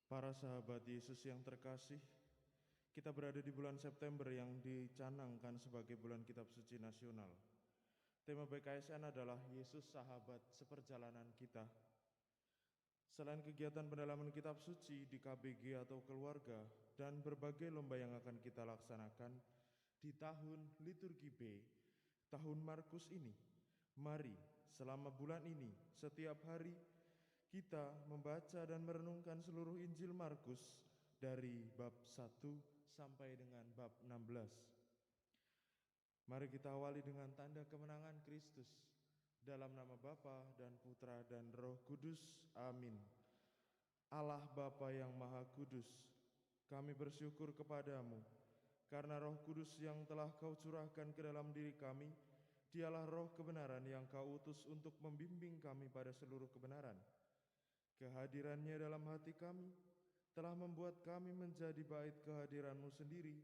Para sahabat Yesus yang terkasih, kita berada di bulan September yang dicanangkan sebagai bulan Kitab Suci Nasional. Tema BKSN adalah Yesus Sahabat Seperjalanan Kita. Selain kegiatan pendalaman Kitab Suci di KBG atau keluarga dan berbagai lomba yang akan kita laksanakan di tahun liturgi B, tahun Markus ini, mari selama bulan ini setiap hari kita membaca dan merenungkan seluruh Injil Markus dari bab 1 sampai dengan bab 16. Mari kita awali dengan tanda kemenangan Kristus. Dalam nama Bapa dan Putra dan Roh Kudus. Amin. Allah Bapa yang Maha Kudus, kami bersyukur kepadamu karena Roh Kudus yang telah Kau curahkan ke dalam diri kami. Dialah Roh kebenaran yang Kau utus untuk membimbing kami pada seluruh kebenaran. Kehadirannya dalam hati kami telah membuat kami menjadi bait kehadiran-Mu sendiri,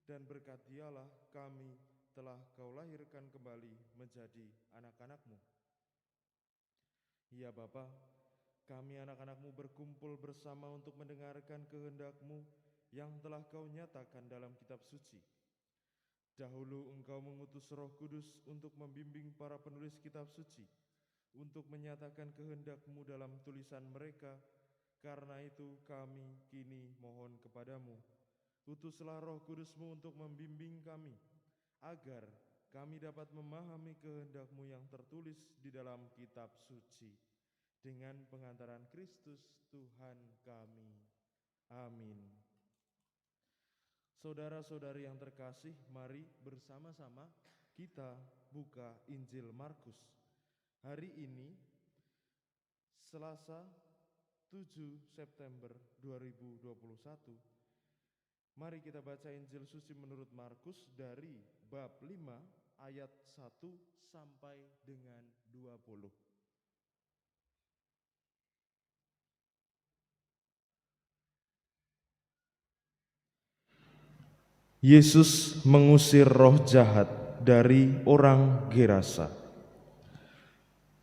dan berkat Dialah kami telah Kau lahirkan kembali menjadi anak-anak-Mu. Ya Bapa, kami anak-anak-Mu berkumpul bersama untuk mendengarkan kehendak-Mu yang telah Kau nyatakan dalam kitab suci. Dahulu Engkau mengutus Roh Kudus untuk membimbing para penulis kitab suci, untuk menyatakan kehendak-Mu dalam tulisan mereka. Karena itu kami kini mohon kepadamu, utuslah Roh Kudus-Mu untuk membimbing kami, agar kami dapat memahami kehendak-Mu yang tertulis di dalam kitab suci, dengan pengantaran Kristus Tuhan kami. Amin. Saudara-saudari yang terkasih, mari bersama-sama kita buka Injil Markus. Hari ini, Selasa 7 September 2021, mari kita baca Injil Suci menurut Markus dari bab 5 ayat 1 sampai dengan 20. Yesus mengusir roh jahat dari orang Gerasa.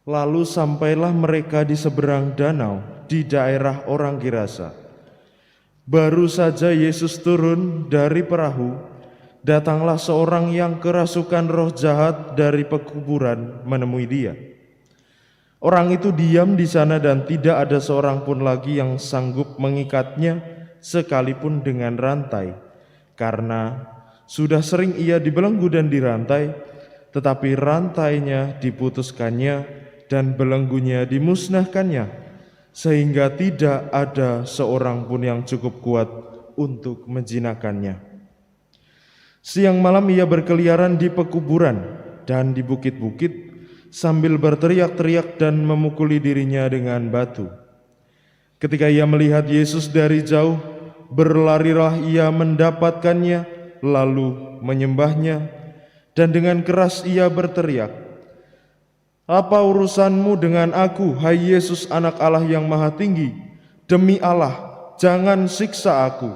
Lalu sampailah mereka di seberang danau di daerah orang Gerasa. Baru saja Yesus turun dari perahu, datanglah seorang yang kerasukan roh jahat dari pekuburan menemui dia. Orang itu diam di sana dan tidak ada seorang pun lagi yang sanggup mengikatnya sekalipun dengan rantai, karena sudah sering ia dibelenggu dan dirantai, tetapi rantainya diputuskannya dan belenggunya dimusnahkannya, sehingga tidak ada seorang pun yang cukup kuat untuk menjinakkannya. Siang malam ia berkeliaran di pekuburan dan di bukit-bukit sambil berteriak-teriak dan memukuli dirinya dengan batu. Ketika ia melihat Yesus dari jauh, berlarilah ia mendapatkannya, lalu menyembahnya, dan dengan keras ia berteriak, "Apa urusanmu dengan aku, hai Yesus, anak Allah yang maha tinggi? Demi Allah, jangan siksa aku."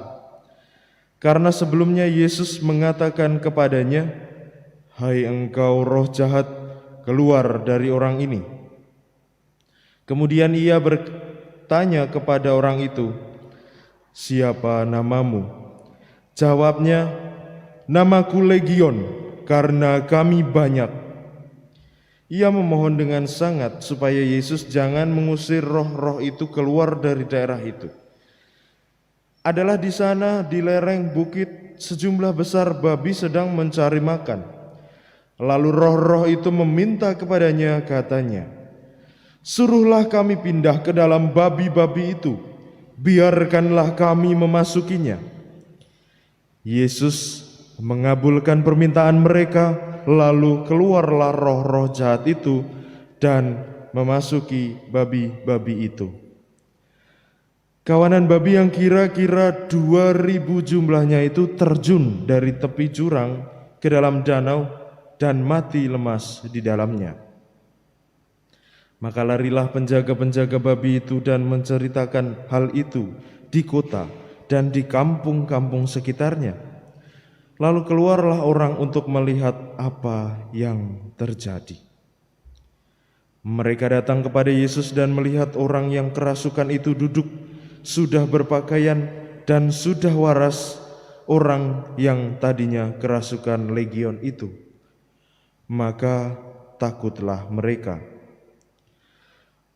Karena sebelumnya Yesus mengatakan kepadanya, "Hai engkau roh jahat, keluar dari orang ini." Kemudian ia bertanya kepada orang itu, "Siapa namamu?" Jawabnya, "Namaku Legion, karena kami banyak." Ia memohon dengan sangat supaya Yesus jangan mengusir roh-roh itu keluar dari daerah itu. Adalah di sana di lereng bukit sejumlah besar babi sedang mencari makan. Lalu roh-roh itu meminta kepadanya, katanya, "Suruhlah kami pindah ke dalam babi-babi itu, biarkanlah kami memasukinya." Yesus mengabulkan permintaan mereka, lalu keluarlah roh-roh jahat itu dan memasuki babi-babi itu. Kawanan babi yang kira-kira 2.000 jumlahnya itu terjun dari tepi jurang ke dalam danau dan mati lemas di dalamnya. Maka larilah penjaga-penjaga babi itu dan menceritakan hal itu di kota dan di kampung-kampung sekitarnya. Lalu keluarlah orang untuk melihat apa yang terjadi. Mereka datang kepada Yesus dan melihat orang yang kerasukan itu duduk sudah berpakaian dan sudah waras orang yang tadinya kerasukan legion itu. Maka takutlah mereka.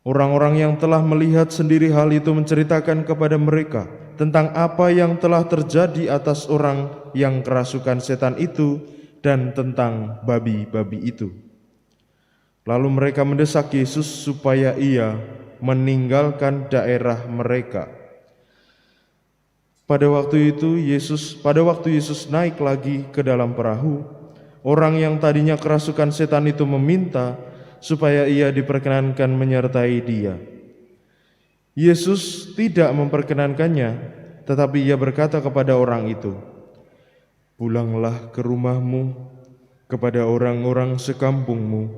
Orang-orang yang telah melihat sendiri hal itu menceritakan kepada mereka tentang apa yang telah terjadi atas orang yang kerasukan setan itu dan tentang babi-babi itu. Lalu mereka mendesak Yesus supaya ia meninggalkan daerah mereka. Pada waktu Yesus naik lagi ke dalam perahu, orang yang tadinya kerasukan setan itu meminta supaya ia diperkenankan menyertai dia. Yesus tidak memperkenankannya, tetapi ia berkata kepada orang itu, "Pulanglah ke rumahmu, kepada orang-orang sekampungmu,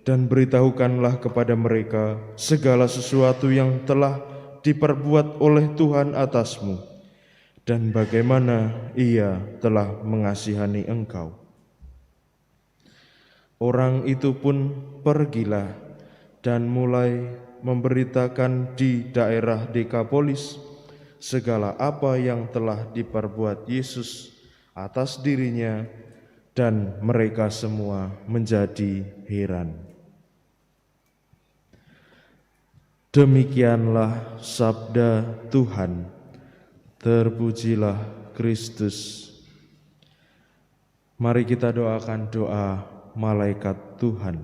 dan beritahukanlah kepada mereka segala sesuatu yang telah diperbuat oleh Tuhan atasmu, dan bagaimana ia telah mengasihani engkau." Orang itu pun pergilah dan mulai memberitakan di daerah Dekapolis segala apa yang telah diperbuat Yesus atas dirinya, dan mereka semua menjadi heran. Demikianlah sabda Tuhan. Terpujilah Kristus. Mari kita doakan doa malaikat Tuhan.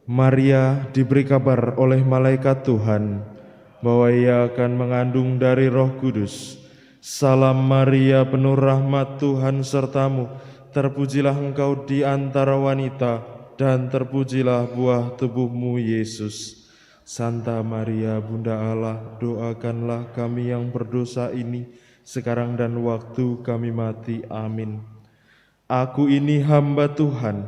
Maria diberi kabar oleh malaikat Tuhan bahwa ia akan mengandung dari Roh Kudus. Salam Maria, penuh rahmat, Tuhan sertamu. Terpujilah engkau di antara wanita, dan terpujilah buah tubuhmu Yesus. Santa Maria, Bunda Allah, doakanlah kami yang berdosa ini, sekarang dan waktu kami mati. Amin. Aku ini hamba Tuhan,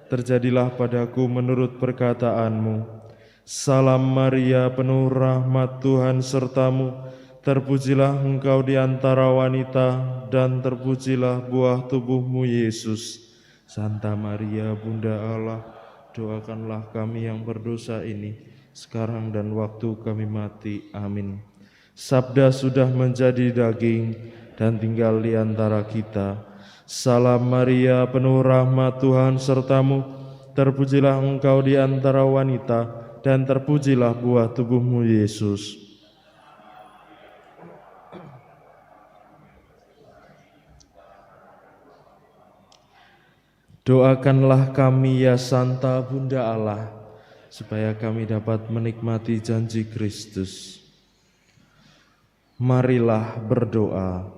terjadilah padaku menurut perkataanmu. Salam Maria, penuh rahmat, Tuhan sertamu. Terpujilah engkau di antara wanita, dan terpujilah buah tubuhmu Yesus. Santa Maria, Bunda Allah, doakanlah kami yang berdosa ini, sekarang dan waktu kami mati. Amin. Sabda sudah menjadi daging dan tinggal di antara kita. Salam Maria, penuh rahmat, Tuhan sertamu. Terpujilah engkau di antara wanita, dan terpujilah buah tubuhmu Yesus. Doakanlah kami ya Santa Bunda Allah, supaya kami dapat menikmati janji Kristus. Marilah berdoa.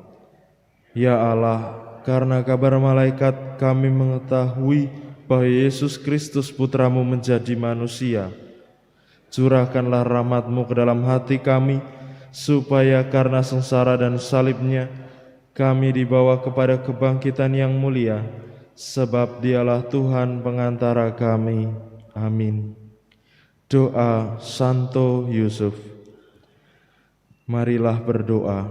Ya Allah, karena kabar malaikat kami mengetahui bahwa Yesus Kristus Putramu menjadi manusia. Curahkanlah rahmat-Mu ke dalam hati kami, supaya karena sengsara dan salibnya kami dibawa kepada kebangkitan yang mulia, sebab Dialah Tuhan pengantara kami. Amin. Doa Santo Yusuf. Marilah berdoa.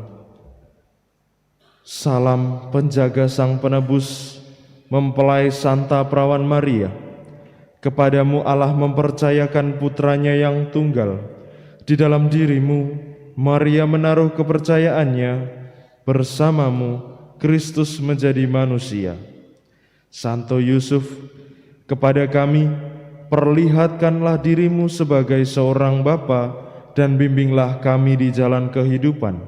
Salam penjaga Sang Penebus, mempelai Santa Perawan Maria. Kepadamu Allah mempercayakan putranya yang tunggal. Di dalam dirimu Maria menaruh kepercayaannya. Bersamamu Kristus menjadi manusia. Santo Yusuf, kepada kami perlihatkanlah dirimu sebagai seorang bapa, dan bimbinglah kami di jalan kehidupan.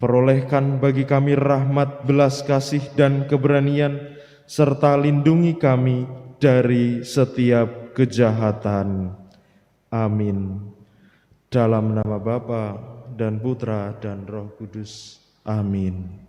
Perolehkan bagi kami rahmat, belas kasih, dan keberanian, serta lindungi kami dari setiap kejahatan. Amin. Dalam nama Bapa dan Putra dan Roh Kudus. Amin.